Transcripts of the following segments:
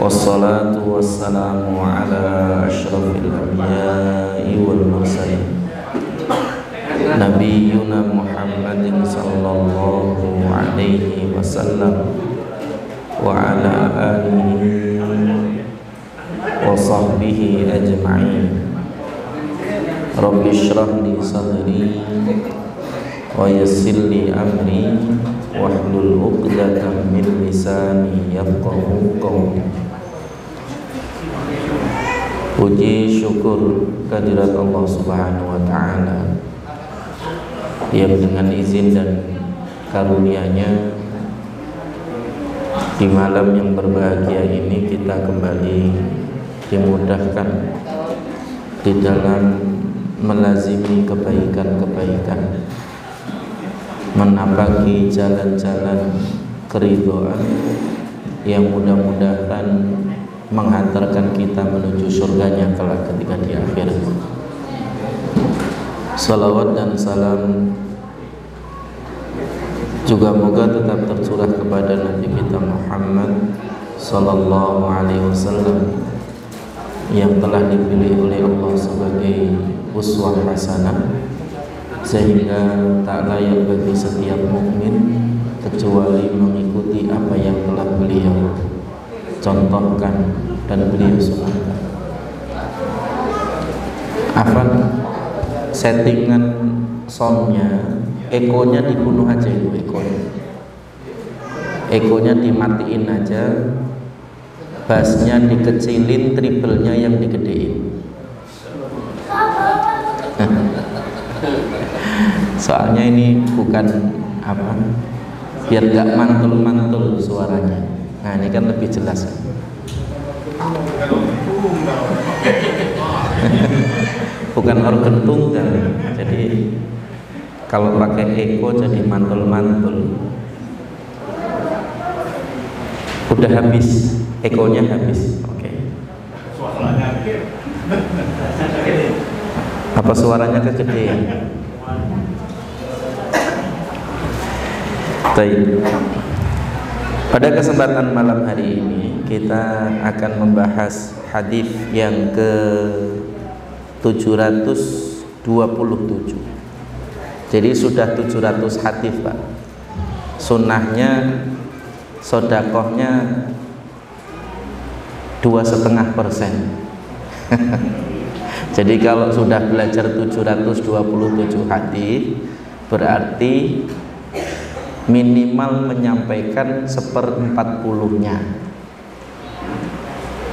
Wassalatu wassalamu ala asyrafil anbiya'i wal mursalin Nabiyyuna Muhammadin sallallahu alaihi wasallam wa ala alihi wa sahbihi ajma'in. Rabbi shrah li sadri wa yassir li amri wahlul 'uqdatam min lisani yafqahu qawli. Puji syukur kehadirat Allah Subhanahu wa Ta'ala yang dengan izin dan karunia-Nya di malam yang berbahagia ini kita kembali dimudahkan di dalam melazimi kebaikan-kebaikan, menapaki jalan-jalan keridhaan yang mudah-mudahan menghantarkan kita menuju surganya kelak ketika di akhirat. Salawat dan salam juga moga tetap tercurah kepada Nabi kita Muhammad sallallahu alaihi wasallam yang telah dipilih oleh Allah sebagai uswah hasanah, sehingga tak layak bagi setiap mukmin kecuali mengikuti apa yang telah beliau contohkan dan beliau sunnahkan. Afan settingan soundnya, ekonya dibunuh aja itu, ekonya dimatiin aja, bassnya dikecilin, triplenya yang digedein. Soalnya ini bukan apa, biar gak mantul-mantul suaranya. Nah ini kan lebih jelas. Bukan organ tunggal, jadi kalau pakai eko jadi mantul-mantul. Udah habis, ekonya habis. Oke. Apa suaranya kegedean? Baik. Pada kesempatan malam hari ini kita akan membahas hadis yang ke-727. Jadi sudah 700 hadis, Pak. Sunnahnya, sodakohnya 2,5%. Jadi kalau sudah belajar 727 hadis, berarti minimal menyampaikan 1/40-nya.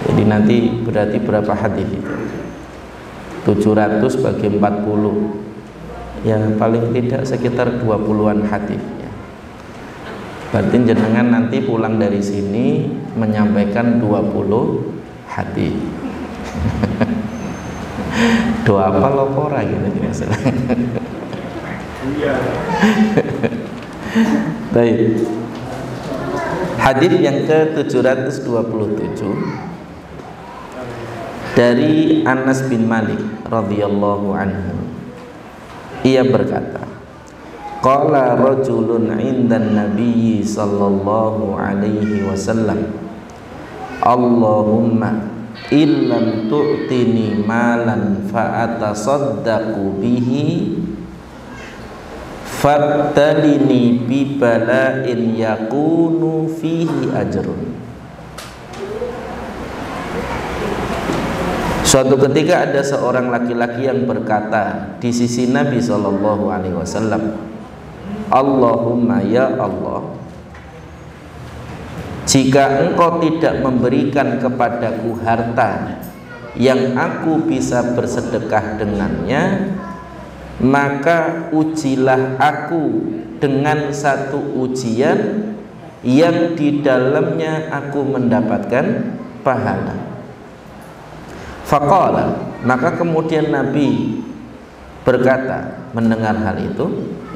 Jadi nanti berarti berapa hadis itu? 700 bagi 40, ya paling tidak sekitar 20-an hadis ya. Berarti jenengan nanti pulang dari sini menyampaikan 20 hadis. Doa apa lopora gitu biasanya. Baik. Hadis yang ke-727 dari Anas bin Malik radhiyallahu anhu. Ia berkata, qala rajulun 'indan nabiyyi sallallahu alaihi wasallam, Allahumma illam tu'tini malan fa atasaddaqu bihi fabtalini bi bala'in yakunu fihi ajrun. Suatu ketika ada seorang laki-laki yang berkata di sisi Nabi sallallahu alaihi wasallam, Allahumma ya Allah, jika engkau tidak memberikan kepadaku harta yang aku bisa bersedekah dengannya, maka ujilah aku dengan satu ujian yang di dalamnya aku mendapatkan pahala. Faqala, maka kemudian Nabi berkata mendengar hal itu,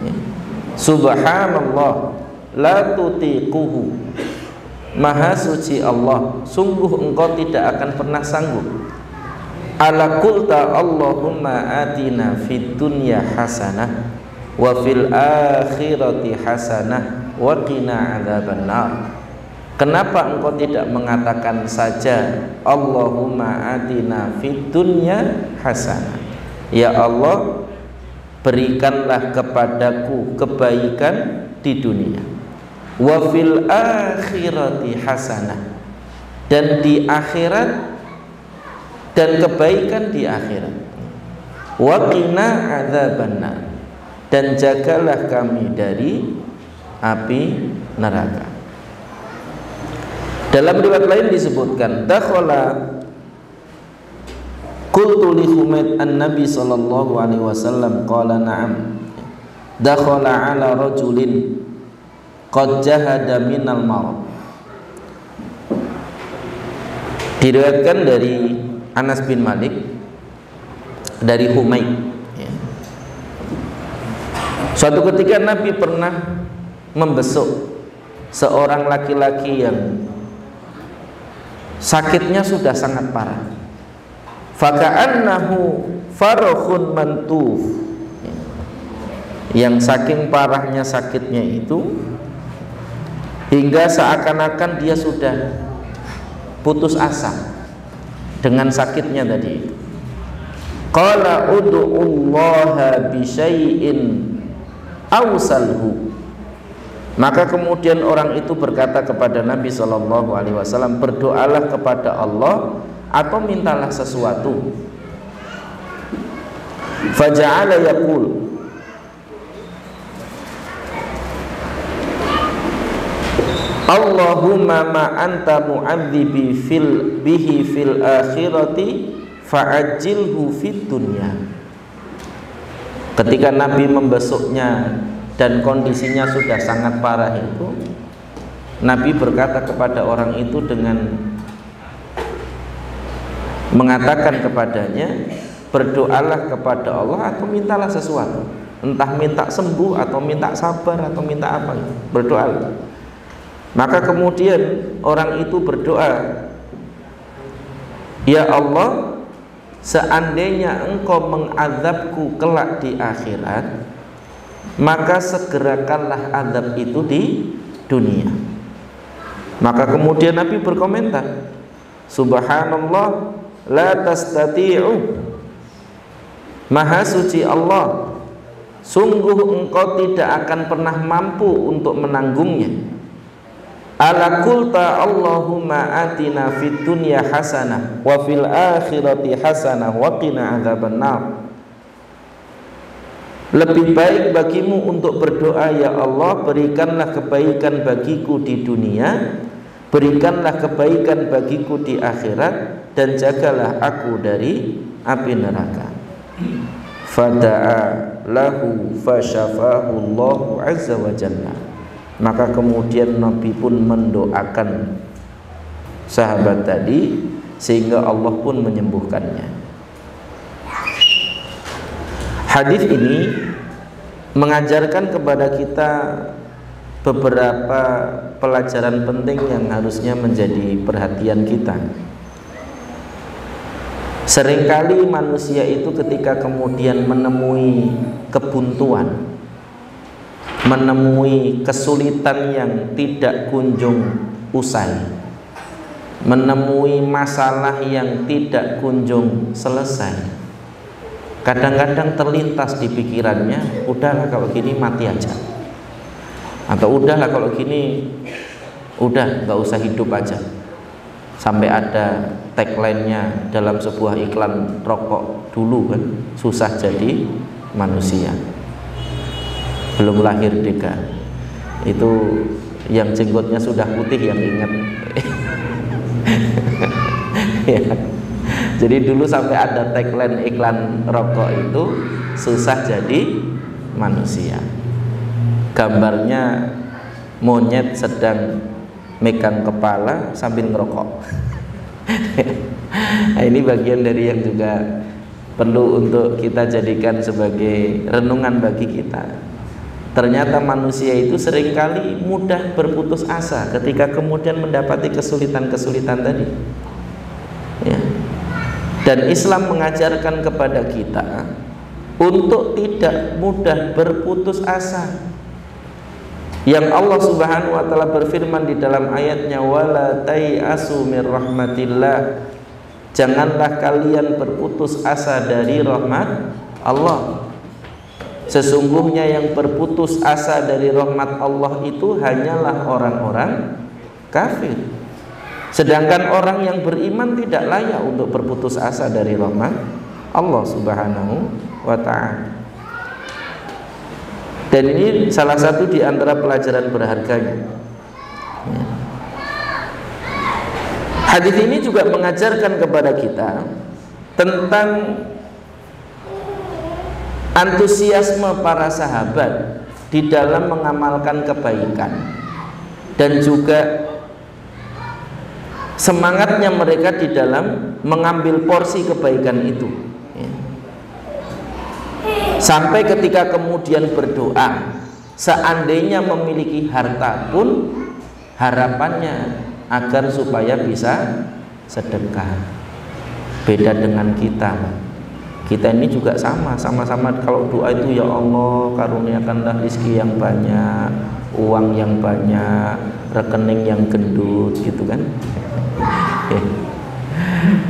ya, Subhanallah la tutiquhu, Maha suci Allah, sungguh engkau tidak akan pernah sanggup. Ala qulta Allahumma atina fid dunya hasanah wa fil akhirati hasanah wa qina adzabannar. Kenapa engkau tidak mengatakan saja Allahumma atina fid dunya hasanah, ya Allah, berikanlah kepadaku kebaikan di dunia, wa fil akhirati hasanah, dan di akhirat, dan kebaikan di akhirat, wa qina adzabannar, dan jagalah kami dari api neraka. Dalam riwayat lain disebutkan, dakhala qultu li Humaid an-Nabi sallallahu alaihi wasallam qala na'am, dakhala ala rajulin qad jahada minal marad. Diriwayatkan dari Anas bin Malik dari Humaid, ya. Suatu ketika Nabi pernah membesuk seorang laki-laki yang sakitnya sudah sangat parah. Faka'annahu farakhun mantuf, yang saking parahnya sakitnya itu hingga seakan-akan dia sudah putus asa dengan sakitnya tadi. Qala ud'ullaha bi syai'in awsalhu, maka kemudian orang itu berkata kepada Nabi sallallahu alaihi wasallam, berdoalah kepada Allah atau mintalah sesuatu. Faja'ala yaqul, Allahumma ma anta mu'adzibi bihi fil akhirati fa'ajilhu fid dunya. Ketika Nabi membesuknya dan kondisinya sudah sangat parah itu, Nabi berkata kepada orang itu dengan mengatakan kepadanya, berdoalah kepada Allah atau mintalah sesuatu, entah minta sembuh atau minta sabar atau minta apa, berdoa. Maka kemudian orang itu berdoa, ya Allah, seandainya engkau mengazabku kelak di akhirat, maka segerakanlah azab itu di dunia. Maka kemudian Nabi berkomentar, Subhanallah la tastati'u, Maha suci Allah, sungguh engkau tidak akan pernah mampu untuk menanggungnya. Ala qulta Allahumma atina fid dunya hasanah wa fil akhirati hasanah wa qina adzabannar. Lebih baik bagimu untuk berdoa, ya Allah, berikanlah kebaikan bagiku di dunia, berikanlah kebaikan bagiku di akhirat, dan jagalah aku dari api neraka. Fada'a lahu fasyafahu Allahu azza wa jalla. Maka kemudian Nabi pun mendoakan sahabat tadi sehingga Allah pun menyembuhkannya. Hadis ini mengajarkan kepada kita beberapa pelajaran penting yang harusnya menjadi perhatian kita. Seringkali manusia itu ketika kemudian menemui kebuntuan, menemui kesulitan yang tidak kunjung usai, menemui masalah yang tidak kunjung selesai, kadang-kadang terlintas di pikirannya, udahlah kalau gini mati aja, atau udahlah kalau gini udah nggak usah hidup aja. Sampai ada tagline-nya dalam sebuah iklan rokok dulu kan, susah jadi manusia, belum lahir deka. Itu yang jenggotnya sudah putih yang ingat. Ya. Jadi dulu sampai ada tagline iklan rokok itu, susah jadi manusia. Gambarnya monyet sedang megang kepala sambil ngerokok. Nah, ini bagian dari yang juga perlu untuk kita jadikan sebagai renungan bagi kita. Ternyata manusia itu seringkali mudah berputus asa ketika kemudian mendapati kesulitan-kesulitan tadi, ya. Dan Islam mengajarkan kepada kita untuk tidak mudah berputus asa. Yang Allah Subhanahu wa taala berfirman di dalam ayatnya, wala tai'asu mir rahmatillah, janganlah kalian berputus asa dari rahmat Allah. Sesungguhnya yang berputus asa dari rahmat Allah itu hanyalah orang-orang kafir. Sedangkan orang yang beriman tidak layak untuk berputus asa dari rahmat Allah Subhanahu wa ta'ala. Dan ini salah satu di antara pelajaran berharganya, ya. Hadis ini juga mengajarkan kepada kita tentang antusiasme para sahabat di dalam mengamalkan kebaikan dan juga semangatnya mereka di dalam mengambil porsi kebaikan itu, ya. Sampai ketika kemudian berdoa, seandainya memiliki harta pun harapannya agar supaya bisa sedekah. Beda dengan kita. Kita ini juga sama-sama kalau doa itu, ya Allah karuniakanlah rezeki yang banyak, uang yang banyak, rekening yang gendut, gitu kan.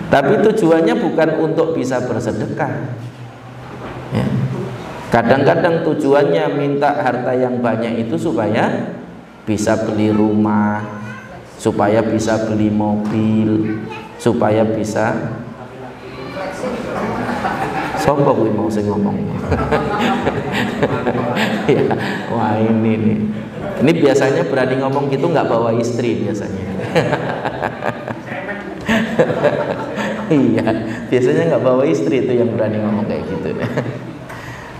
Tapi tujuannya bukan untuk bisa bersedekah, ya. Kadang-kadang tujuannya minta harta yang banyak itu supaya bisa beli rumah, supaya bisa beli mobil, supaya bisa sombong kuwi mau sing ngomong. Ya, wah ini nih. Ini biasanya berani ngomong gitu nggak bawa istri biasanya. Iya, biasanya nggak bawa istri itu yang berani ngomong kayak gitu.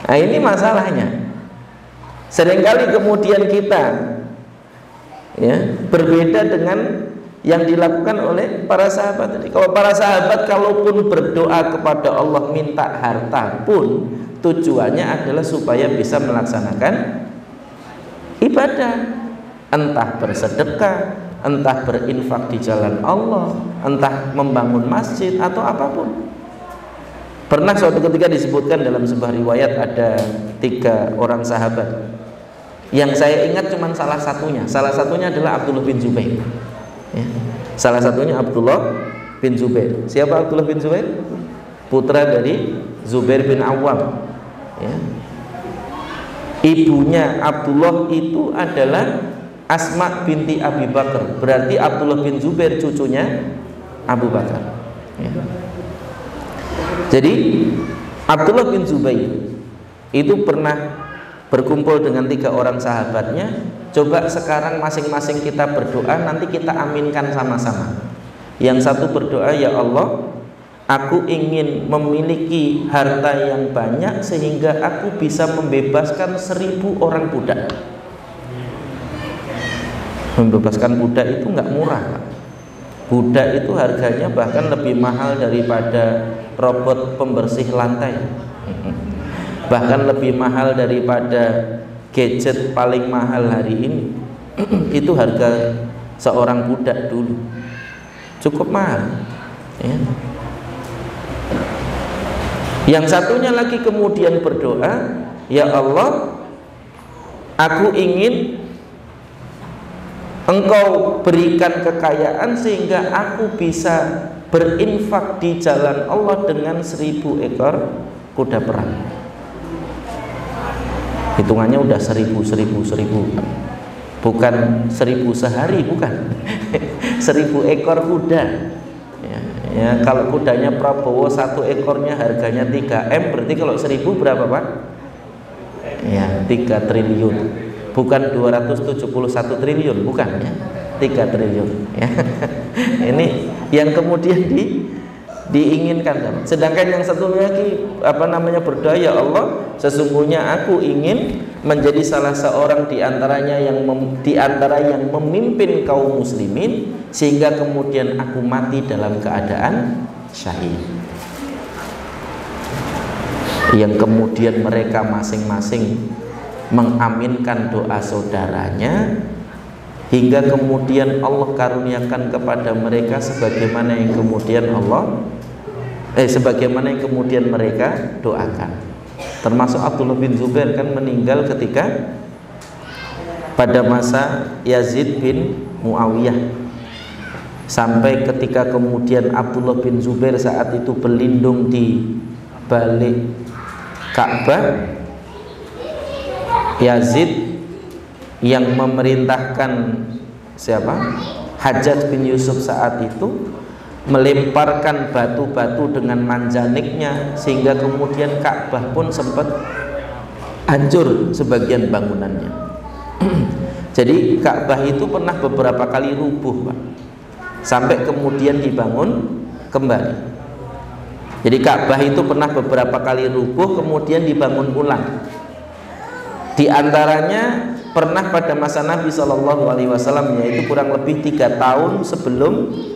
Nah ini masalahnya. Seringkali kemudian kita, ya, berbeda dengan yang dilakukan oleh para sahabat tadi. Kalau para sahabat kalaupun berdoa kepada Allah minta harta pun tujuannya adalah supaya bisa melaksanakan ibadah, entah bersedekah, entah berinfak di jalan Allah, entah membangun masjid atau apapun. Pernah suatu ketika disebutkan dalam sebuah riwayat ada 3 orang sahabat. Yang saya ingat cuma salah satunya. Salah satunya adalah Abdullah bin Zubair, ya. Salah satunya Abdullah bin Zubair. Siapa Abdullah bin Zubair? Putra dari Zubair bin Awam, ya. Ibunya Abdullah itu adalah Asma binti Abi Bakar. Berarti Abdullah bin Zubair cucunya Abu Bakar, ya. Jadi Abdullah bin Zubair itu pernah berkumpul dengan 3 orang sahabatnya. Coba sekarang masing-masing kita berdoa, nanti kita aminkan sama-sama. Yang satu berdoa, ya Allah, aku ingin memiliki harta yang banyak sehingga aku bisa membebaskan 1000 orang budak. Membebaskan budak itu nggak murah, Pak. Budak itu harganya bahkan lebih mahal daripada robot pembersih lantai, bahkan lebih mahal daripada gadget paling mahal hari ini. Itu harga seorang budak dulu, cukup mahal, ya. Yang satunya lagi kemudian berdoa, ya Allah, aku ingin Engkau berikan kekayaan sehingga aku bisa berinfak di jalan Allah dengan 1000 ekor kuda perang. Hitungannya udah 1000, bukan 1000 sehari, bukan. 1000 ekor kuda, ya, kalau kudanya Prabowo 1 ekornya harganya 3M, berarti kalau 1000 berapa, Pak? Ya, 3 triliun. Bukan 271 triliun, bukan, ya, 3 triliun, ya. Ini yang kemudian diinginkan. Sedangkan yang satu lagi berdoa, ya Allah, sesungguhnya aku ingin menjadi salah seorang di antara yang memimpin kaum muslimin, sehingga kemudian aku mati dalam keadaan syahid. Yang kemudian mereka masing-masing mengaminkan doa saudaranya, hingga kemudian Allah karuniakan kepada mereka sebagaimana yang kemudian mereka doakan. Termasuk Abdullah bin Zubair kan meninggal ketika pada masa Yazid bin Muawiyah, sampai ketika kemudian Abdullah bin Zubair saat itu berlindung di balik Ka'bah, Yazid yang memerintahkan Hajjaj bin Yusuf saat itu melemparkan batu-batu dengan manjaniknya, sehingga kemudian Ka'bah pun sempat hancur sebagian bangunannya. Jadi Ka'bah itu pernah beberapa kali rubuh, Pak, sampai kemudian dibangun kembali. Jadi Ka'bah itu pernah beberapa kali rubuh kemudian dibangun ulang. Di antaranya pernah pada masa Nabi SAW, yaitu kurang lebih 3 tahun sebelum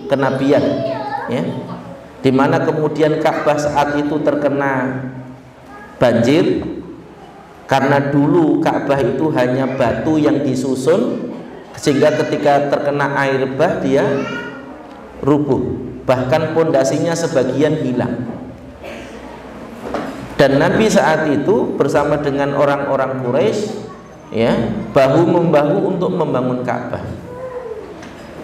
kenabian, ya, dimana kemudian Ka'bah saat itu terkena banjir, karena dulu Ka'bah itu hanya batu yang disusun, sehingga ketika terkena air bah dia rubuh, bahkan pondasinya sebagian hilang. Dan Nabi saat itu bersama dengan orang-orang Quraisy, ya, bahu membahu untuk membangun Ka'bah.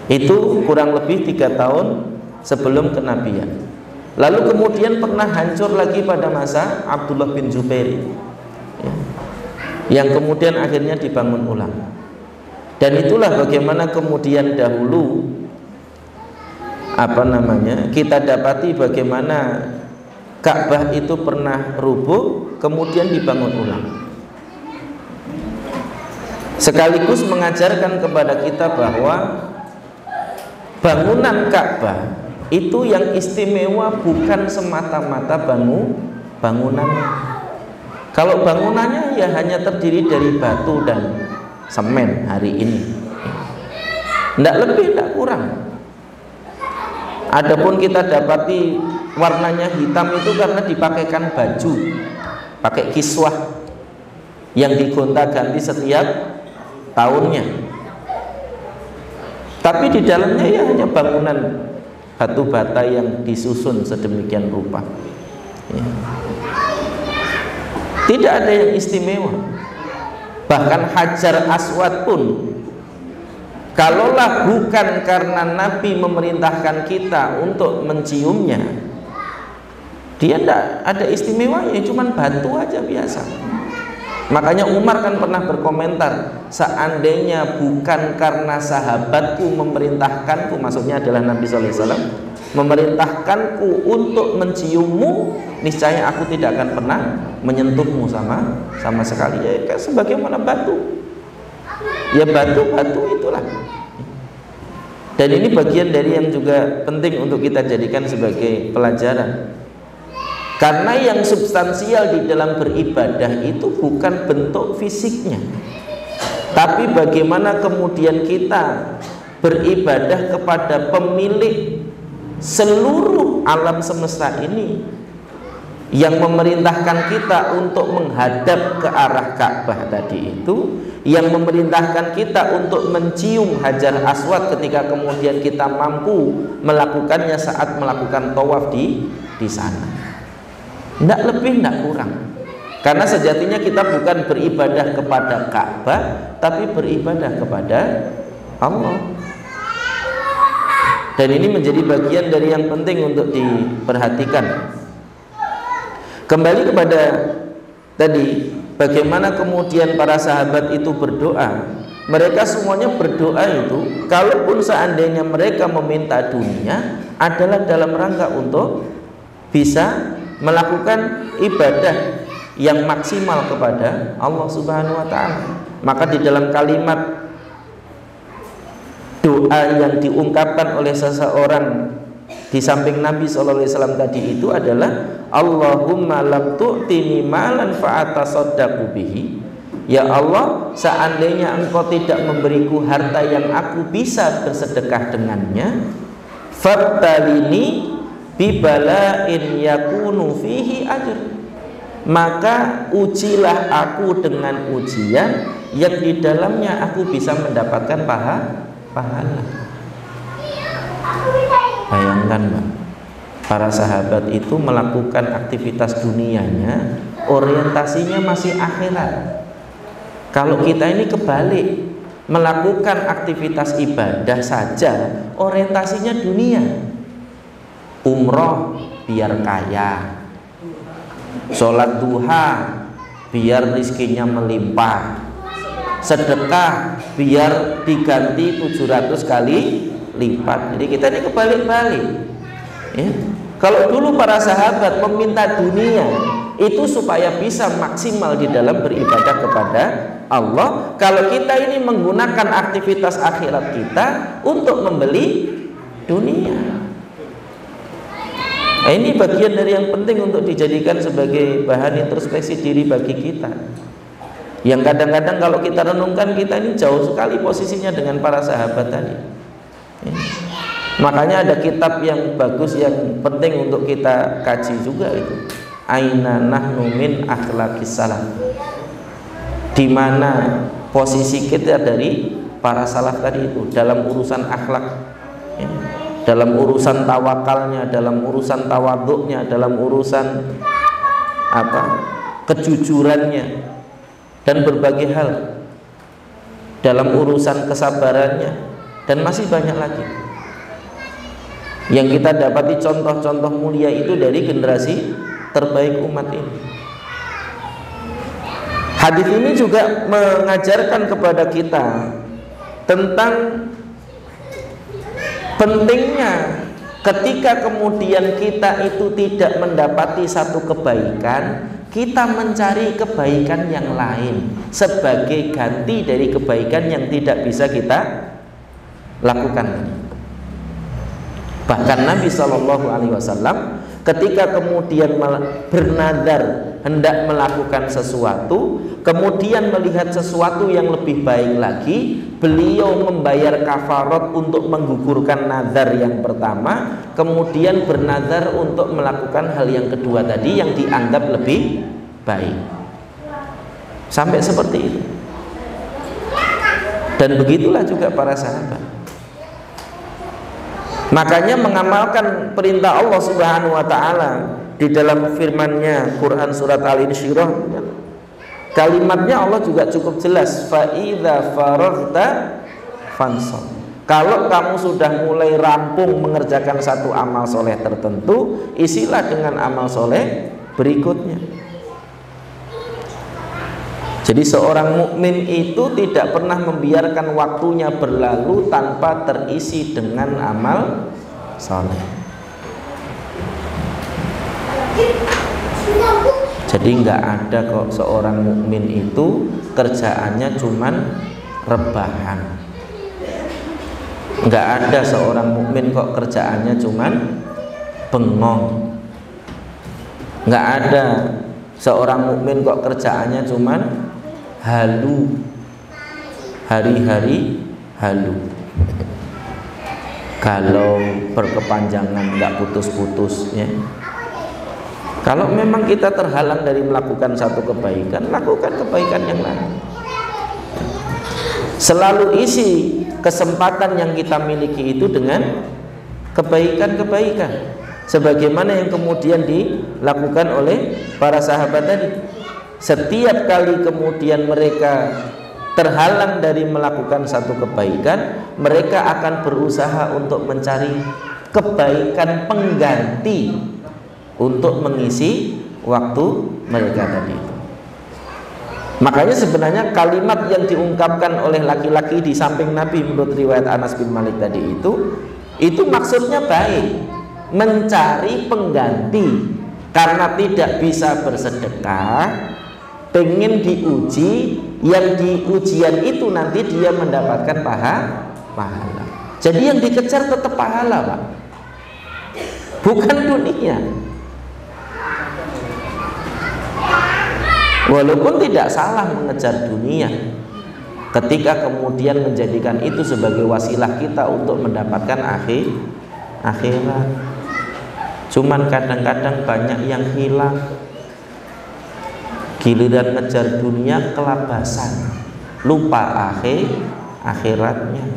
Itu kurang lebih 3 tahun sebelum kenabian. Lalu kemudian pernah hancur lagi pada masa Abdullah bin Zubair, ya, yang kemudian akhirnya dibangun ulang. Dan itulah bagaimana kemudian dahulu kita dapati bagaimana Ka'bah itu pernah rubuh kemudian dibangun ulang, sekaligus mengajarkan kepada kita bahwa bangunan Ka'bah itu yang istimewa bukan semata-mata bangunannya. Kalau bangunannya ya hanya terdiri dari batu dan semen hari ini, tidak lebih, tidak kurang. Adapun kita dapati warnanya hitam itu karena dipakaikan baju, pakai kiswah yang digonta-ganti setiap tahunnya. Tapi di dalamnya ya hanya bangunan batu bata yang disusun sedemikian rupa, ya. Tidak ada yang istimewa. Bahkan Hajar Aswad pun, kalaulah bukan karena Nabi memerintahkan kita untuk menciumnya, dia tidak ada istimewanya, cuman batu aja biasa. Makanya Umar kan pernah berkomentar, seandainya bukan karena sahabatku memerintahkanku, maksudnya adalah Nabi SAW, memerintahkanku untuk menciummu, niscaya aku tidak akan pernah menyentuhmu sama sekali. Ya sebagaimana batu, ya batu-batu itulah. Dan ini bagian dari yang juga penting untuk kita jadikan sebagai pelajaran. Karena yang substansial di dalam beribadah itu bukan bentuk fisiknya, tapi bagaimana kemudian kita beribadah kepada pemilik seluruh alam semesta ini, yang memerintahkan kita untuk menghadap ke arah Ka'bah tadi itu, yang memerintahkan kita untuk mencium Hajar Aswad ketika kemudian kita mampu melakukannya saat melakukan tawaf di sana. Tidak lebih, tidak kurang. Karena sejatinya kita bukan beribadah kepada Ka'bah, tapi beribadah kepada Allah. Dan ini menjadi bagian dari yang penting untuk diperhatikan. Kembali kepada tadi, bagaimana kemudian para sahabat itu berdoa. Mereka semuanya berdoa itu, kalaupun seandainya mereka meminta dunia, adalah dalam rangka untuk bisa melakukan ibadah yang maksimal kepada Allah Subhanahu wa ta'ala. Maka di dalam kalimat doa yang diungkapkan oleh seseorang di samping Nabi SAW tadi itu adalah Allahumma lam tu'tini malan fa'atasaddaqu bihi. Ya Allah, seandainya engkau tidak memberiku harta yang aku bisa bersedekah dengannya, fabtalini bibala'in yakunu fihi ajr, maka ujilah aku dengan ujian yang di dalamnya aku bisa mendapatkan pahala. Bayangkan Mbak, para sahabat itu melakukan aktivitas dunianya, orientasinya masih akhirat. Kalau kita ini kebalik, melakukan aktivitas ibadah saja, orientasinya dunia. Umroh biar kaya, sholat duha biar rizkinya melimpah, sedekah biar diganti 700 kali lipat. Jadi kita ini kebalik-balik ya. Kalau dulu para sahabat meminta dunia itu supaya bisa maksimal di dalam beribadah kepada Allah, kalau kita ini menggunakan aktivitas akhirat kita untuk membeli dunia. Nah, ini bagian dari yang penting untuk dijadikan sebagai bahan introspeksi diri bagi kita, yang kadang-kadang kalau kita renungkan, kita ini jauh sekali posisinya dengan para sahabat tadi ya. Makanya ada kitab yang bagus yang penting untuk kita kaji juga, itu Aina nahnu min akhlaqis salaf, di mana posisi kita dari para salaf tadi itu dalam urusan akhlak ya. Dalam urusan tawakalnya, dalam urusan tawaduknya, dalam urusan kejujurannya dan berbagai hal, dalam urusan kesabarannya, dan masih banyak lagi yang kita dapati contoh-contoh mulia itu dari generasi terbaik umat ini. Hadis ini juga mengajarkan kepada kita tentang pentingnya ketika kemudian kita itu tidak mendapati satu kebaikan, kita mencari kebaikan yang lain sebagai ganti dari kebaikan yang tidak bisa kita lakukan. Bahkan Nabi SAW ketika kemudian bernadar hendak melakukan sesuatu, kemudian melihat sesuatu yang lebih baik lagi, beliau membayar kafarat untuk menggugurkan nazar yang pertama, kemudian bernazar untuk melakukan hal yang kedua tadi yang dianggap lebih baik. Sampai seperti itu. Dan begitulah juga para sahabat. Makanya mengamalkan perintah Allah Subhanahu wa taala di dalam firman-Nya Quran surat Al-Insyirah, kalimatnya Allah juga cukup jelas, fa idza faraghta fansab. Kalau kamu sudah mulai rampung mengerjakan satu amal soleh tertentu, isilah dengan amal soleh berikutnya. Jadi seorang mukmin itu tidak pernah membiarkan waktunya berlalu tanpa terisi dengan amal saleh. Jadi nggak ada kok seorang mukmin itu kerjaannya cuman rebahan. Nggak ada seorang mukmin kok kerjaannya cuman bengong. Nggak ada seorang mukmin kok kerjaannya cuman halu, hari-hari halu. Kalau berkepanjangan nggak putus-putus ya. Kalau memang kita terhalang dari melakukan satu kebaikan, lakukan kebaikan yang lain. Selalu isi kesempatan yang kita miliki itu dengan kebaikan-kebaikan, sebagaimana yang kemudian dilakukan oleh para sahabat tadi. Setiap kali kemudian mereka terhalang dari melakukan satu kebaikan, mereka akan berusaha untuk mencari kebaikan pengganti untuk mengisi waktu mereka tadi itu. Makanya sebenarnya kalimat yang diungkapkan oleh laki-laki di samping Nabi menurut riwayat Anas bin Malik tadi itu maksudnya baik, mencari pengganti karena tidak bisa bersedekah, pengen diuji, yang di ujian itu nanti dia mendapatkan pahala. Jadi yang dikejar tetap pahala, Pak. bukan dunia. Walaupun tidak salah mengejar dunia, ketika kemudian menjadikan itu sebagai wasilah kita untuk mendapatkan akhirat. Cuman kadang-kadang banyak yang hilang, giliran ngejar dunia kelabasan, lupa akhiratnya.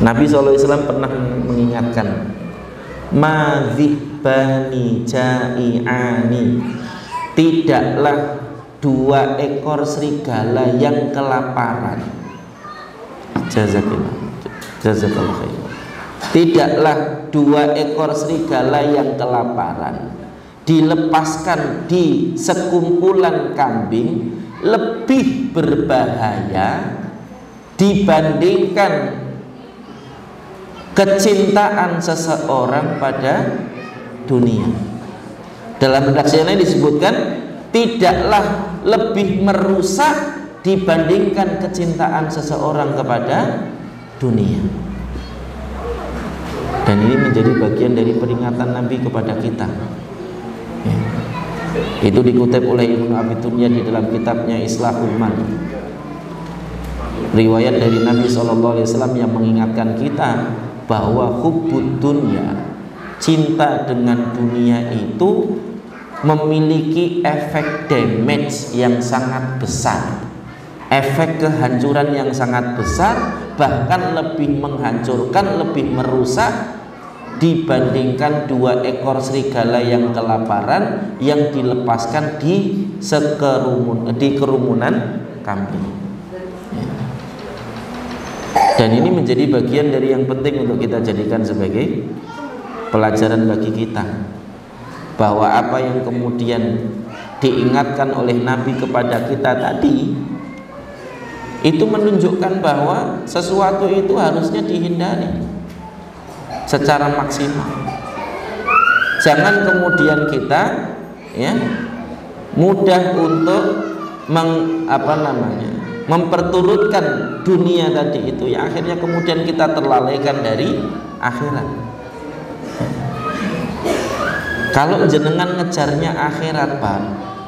Nabi SAW pernah mengingatkan, madzibani ja'i'ani, tidaklah dua ekor serigala yang kelaparan. Jazakallah khair. Tidaklah dua ekor serigala yang kelaparan dilepaskan di sekumpulan kambing lebih berbahaya dibandingkan kecintaan seseorang pada dunia. Dalam redaksi ini disebutkan tidaklah lebih merusak dibandingkan kecintaan seseorang kepada dunia. Dan ini menjadi bagian dari peringatan Nabi kepada kita. Ya. Itu dikutip oleh Ibnu Abi Dunya di dalam kitabnya Islahul Man. Riwayat dari Nabi SAW yang mengingatkan kita bahwa hubbud dunya, cinta dengan dunia itu memiliki efek damage yang sangat besar, efek kehancuran yang sangat besar, bahkan lebih menghancurkan, lebih merusak dibandingkan dua ekor serigala yang kelaparan yang dilepaskan di kerumunan kambing. Dan ini menjadi bagian dari yang penting untuk kita jadikan sebagai pelajaran bagi kita, bahwa apa yang kemudian diingatkan oleh Nabi kepada kita tadi itu menunjukkan bahwa sesuatu itu harusnya dihindari secara maksimal. Jangan kemudian kita mudah untuk memperturutkan dunia tadi itu, ya akhirnya kemudian kita terlalaikan dari akhirat. Kalau jenengan ngejarnya akhirat, Pak,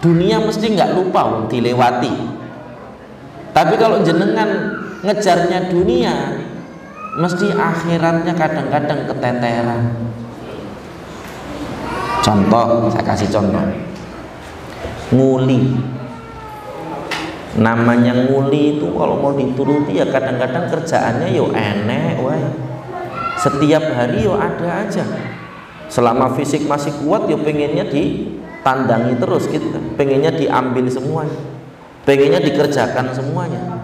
dunia mesti nggak lupa dilewati. Tapi kalau jenengan ngejarnya dunia, mesti akhiratnya kadang-kadang keteteran. Contoh, saya kasih contoh. Nguli. Namanya nguli itu kalau mau dituruti ya kadang-kadang kerjaannya yo enek, wae. Setiap hari yo ada aja. Selama fisik masih kuat yo pengennya ditandangi terus gitu kan. Pengennya diambil semuanya. Pengennya dikerjakan semuanya.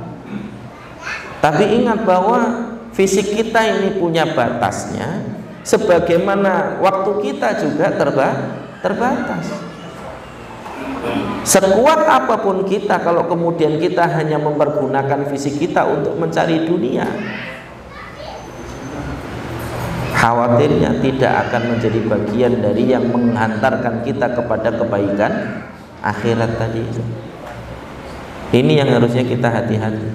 Tapi ingat bahwa fisik kita ini punya batasnya, sebagaimana waktu kita juga terbatas. Sekuat apapun kita, kalau kemudian kita hanya mempergunakan fisik kita untuk mencari dunia, khawatirnya tidak akan menjadi bagian dari yang menghantarkan kita kepada kebaikan akhirat tadi. Ini yang harusnya kita hati-hati.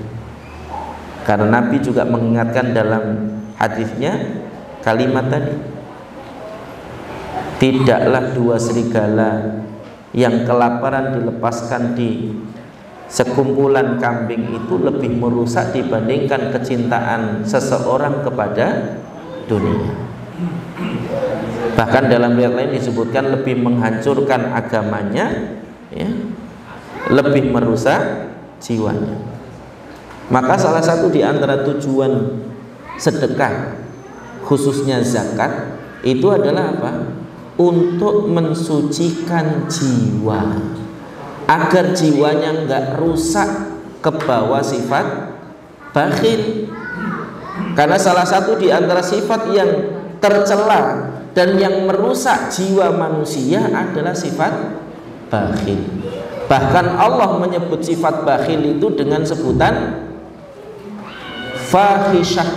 Karena Nabi juga mengingatkan dalam hadisnya kalimat tadi, tidaklah dua serigala yang kelaparan dilepaskan di sekumpulan kambing itu lebih merusak dibandingkan kecintaan seseorang kepada dunia. Bahkan dalam riwayat lain disebutkan lebih menghancurkan agamanya, ya, lebih merusak jiwanya. Maka salah satu di antara tujuan sedekah, khususnya zakat, itu adalah apa? Untuk mensucikan jiwa, agar jiwanya enggak rusak ke bawah sifat bakhil. Karena salah satu di antara sifat yang tercela dan yang merusak jiwa manusia adalah sifat bakhil. Bahkan Allah menyebut sifat bakhil itu dengan sebutan fahisyah.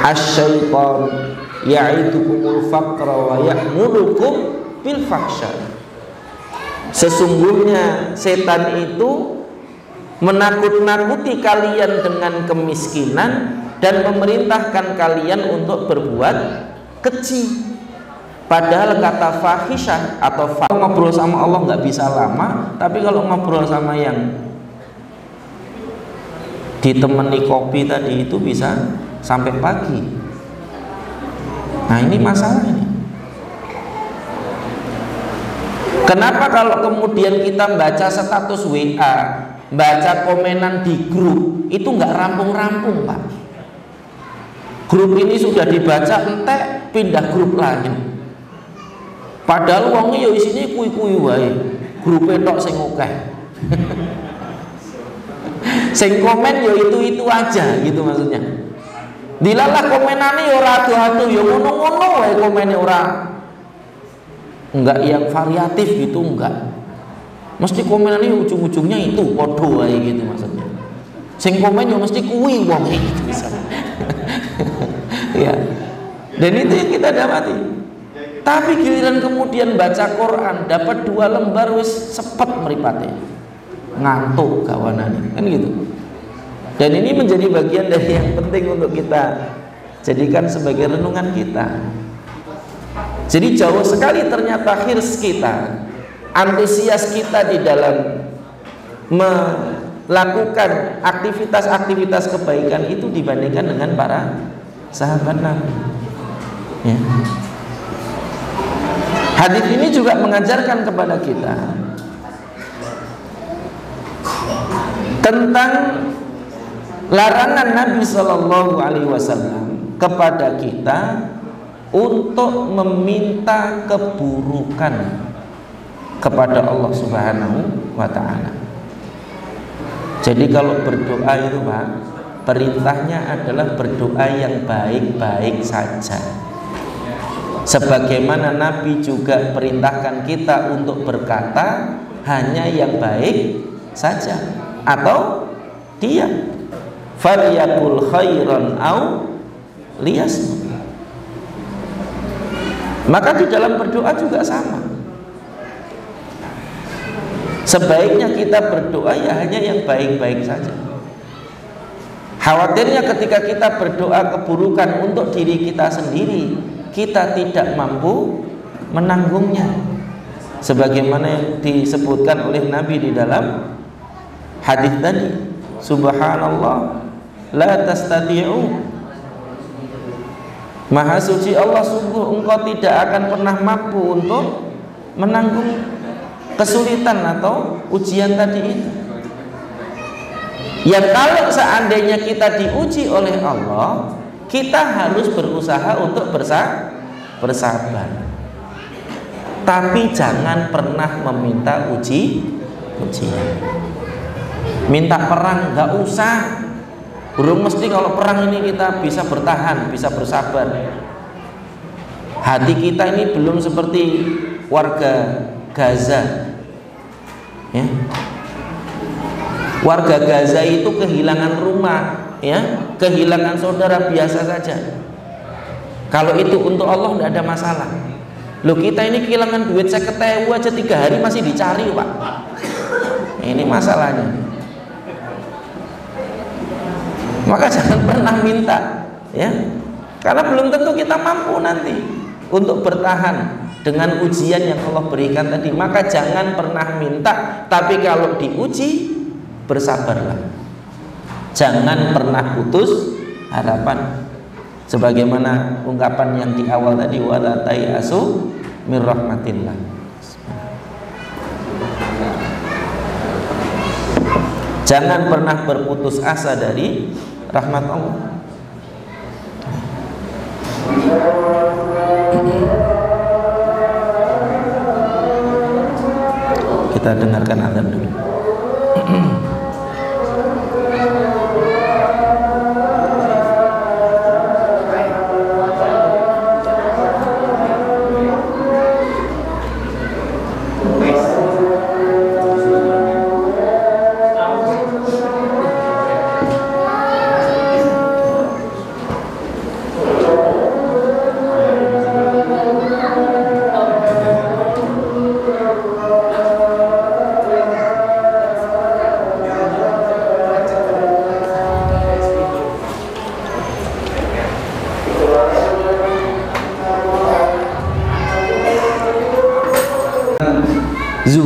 Asy-syaitan ya'idukumul faqra wa ya'murukum bil fahsya. Sesungguhnya setan itu menakut-nakuti kalian dengan kemiskinan dan memerintahkan kalian untuk berbuat keji. Padahal kata fahisyah atau ngobrol sama Allah nggak bisa lama, tapi kalau ngobrol sama yang ditemani kopi tadi itu bisa sampai pagi. Nah ini masalah ini. Kenapa kalau kemudian kita baca status WA, baca komenan di grup itu nggak rampung-rampung, Pak? Grup ini sudah dibaca, entek pindah grup lain. Padahal wongnya ya isine kuwi-kuwi wae. Grupe tok sing akeh. Sing komen ya itu aja gitu maksudnya. Dilalah komenane ya ora adu-adu, ya ngono-ngono wae komene, ora enggak yang variatif gitu, enggak. Mesti komenane ujung-ujungnya itu padha wae gitu maksudnya. Sing komen ya mesti kuwi wong gitu misalnya. Ya. Dan itu yang kita dapati. Tapi giliran kemudian baca Quran dapat 2 lembar wis sepet mripate. Ngantuk kawanane, kan gitu. Dan ini menjadi bagian dari yang penting untuk kita jadikan sebagai renungan kita. Jadi jauh sekali ternyata hirs kita, antusias kita di dalam melakukan aktivitas-aktivitas kebaikan itu dibandingkan dengan para sahabat Nabi. Ya. Hadis ini juga mengajarkan kepada kita tentang larangan Nabi Shallallahu Alaihi Wasallam kepada kita untuk meminta keburukan kepada Allah Subhanahu wa Ta'ala. Jadi kalau berdoa itu, Pak, perintahnya adalah berdoa yang baik-baik saja. Sebagaimana Nabi juga perintahkan kita untuk berkata hanya yang baik saja, atau dia falyakul khairan au liyasmut. Maka di dalam berdoa juga sama. Sebaiknya kita berdoa ya hanya yang baik-baik saja. Khawatirnya ketika kita berdoa keburukan untuk diri kita sendiri, kita tidak mampu menanggungnya. Sebagaimana yang disebutkan oleh Nabi di dalam hadis tadi, subhanallah la tastati'u, Maha suci Allah, sungguh engkau tidak akan pernah mampu untuk menanggung kesulitan atau ujian tadi itu. Yang kalau seandainya kita diuji oleh Allah, kita harus berusaha untuk bersabar. Tapi jangan pernah meminta ujian. Minta perang nggak usah. Burung mesti kalau perang ini kita bisa bertahan, bisa bersabar. Hati kita ini belum seperti warga Gaza, ya. Warga Gaza itu kehilangan rumah, ya, kehilangan saudara biasa saja. Kalau itu untuk Allah tidak ada masalah. Loh, kita ini kehilangan duit 50.000 aja 3 hari masih dicari, Pak. Ini masalahnya. Maka jangan pernah minta, ya, karena belum tentu kita mampu nanti untuk bertahan dengan ujian yang Allah berikan tadi. Maka jangan pernah minta, tapi kalau diuji bersabarlah. Jangan pernah putus harapan. Sebagaimana ungkapan yang di awal tadi, wala tayasu mir rahmatillah. Jangan pernah berputus asa dari rahmat Allah. Kita dengarkan azan dulu.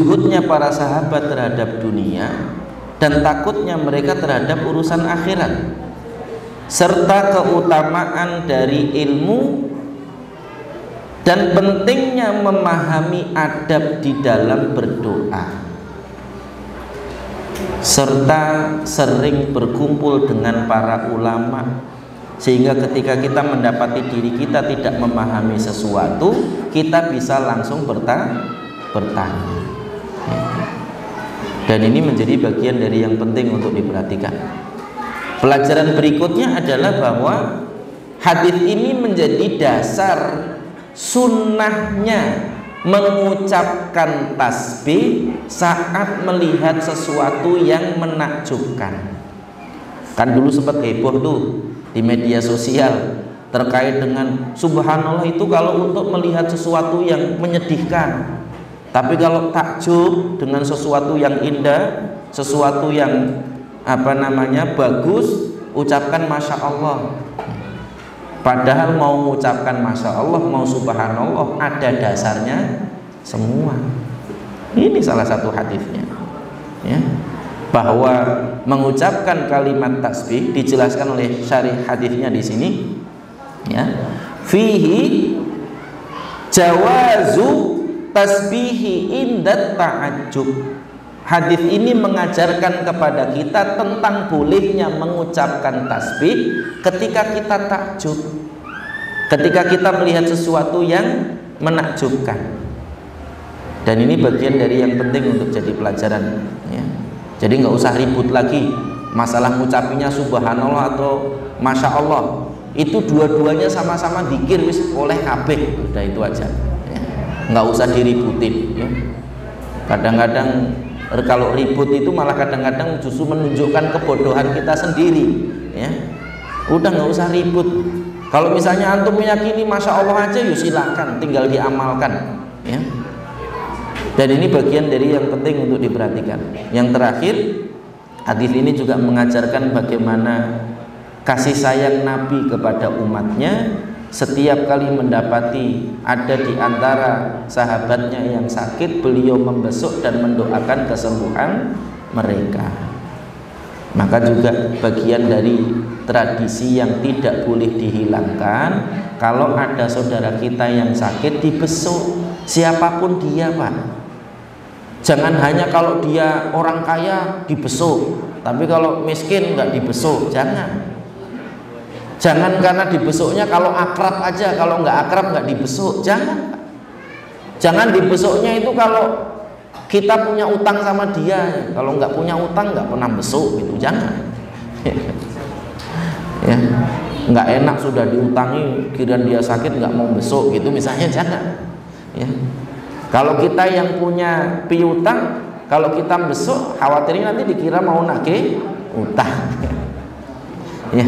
zuhudnya para sahabat terhadap dunia dan takutnya mereka terhadap urusan akhirat, serta keutamaan dari ilmu dan pentingnya memahami adab di dalam berdoa, serta sering berkumpul dengan para ulama, sehingga ketika kita mendapati diri kita tidak memahami sesuatu, kita bisa langsung bertanya. Dan ini menjadi bagian dari yang penting untuk diperhatikan. Pelajaran berikutnya adalah bahwa hadis ini menjadi dasar sunnahnya mengucapkan tasbih saat melihat sesuatu yang menakjubkan. Kan dulu sempat heboh tuh di media sosial terkait dengan subhanallah itu kalau untuk melihat sesuatu yang menyedihkan, tapi kalau takjub dengan sesuatu yang indah, sesuatu yang bagus, ucapkan masya Allah. Padahal mau mengucapkan masya Allah, mau subhanallah, ada dasarnya semua. Ini salah satu hadisnya, ya, bahwa mengucapkan kalimat tasbih dijelaskan oleh syarih hadisnya di sini, ya, fihi jawazu tasbihi indat ta'ajjub. Hadis ini mengajarkan kepada kita tentang bolehnya mengucapkan tasbih ketika kita takjub, ketika kita melihat sesuatu yang menakjubkan. Dan ini bagian dari yang penting untuk jadi pelajaran, ya. Jadi nggak usah ribut lagi masalah ngucapinya subhanallah atau masya Allah. Itu dua-duanya sama-sama dzikir, wis oleh kabeh, udah itu aja, ya. Nggak usah diributin, ya. Kadang-kadang kalau ribut itu malah kadang-kadang justru menunjukkan kebodohan kita sendiri, ya. Udah nggak usah ribut. Kalau misalnya antum meyakini masya Allah aja, yuk silakan, tinggal diamalkan, ya. Dan ini bagian dari yang penting untuk diperhatikan. Yang terakhir, hadis ini juga mengajarkan bagaimana kasih sayang Nabi kepada umatnya. Setiap kali mendapati ada di antara sahabatnya yang sakit, beliau membesuk dan mendoakan kesembuhan mereka. Maka juga bagian dari tradisi yang tidak boleh dihilangkan, kalau ada saudara kita yang sakit dibesuk, siapapun dia, Pak. Jangan hanya kalau dia orang kaya dibesuk, tapi kalau miskin nggak dibesuk, jangan. Jangan karena dibesuknya kalau akrab aja, kalau nggak akrab nggak dibesuk, jangan. Jangan dibesuknya itu kalau kita punya utang sama dia, kalau nggak punya utang nggak pernah besuk, gitu, jangan. Ya, nggak enak sudah diutangi, kira dia sakit nggak mau besuk, gitu misalnya, jangan. Ya, kalau kita yang punya piutang, kalau kita besuk, khawatirnya nanti dikira mau nagih utang. Ya.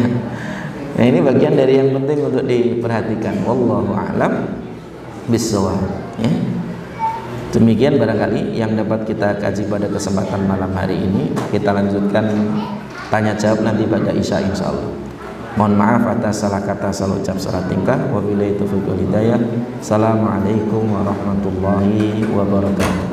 Nah, ini bagian dari yang penting untuk diperhatikan. Wallahu a'lam bishawab, ya. Demikian barangkali yang dapat kita kaji pada kesempatan malam hari ini. Kita lanjutkan tanya jawab nanti pada Isya insyaallah. Mohon maaf atas salah kata, salah ucap, salah tingkah. Wabillahi taufiq wal hidayah. Assalamualaikum warahmatullahi wabarakatuh.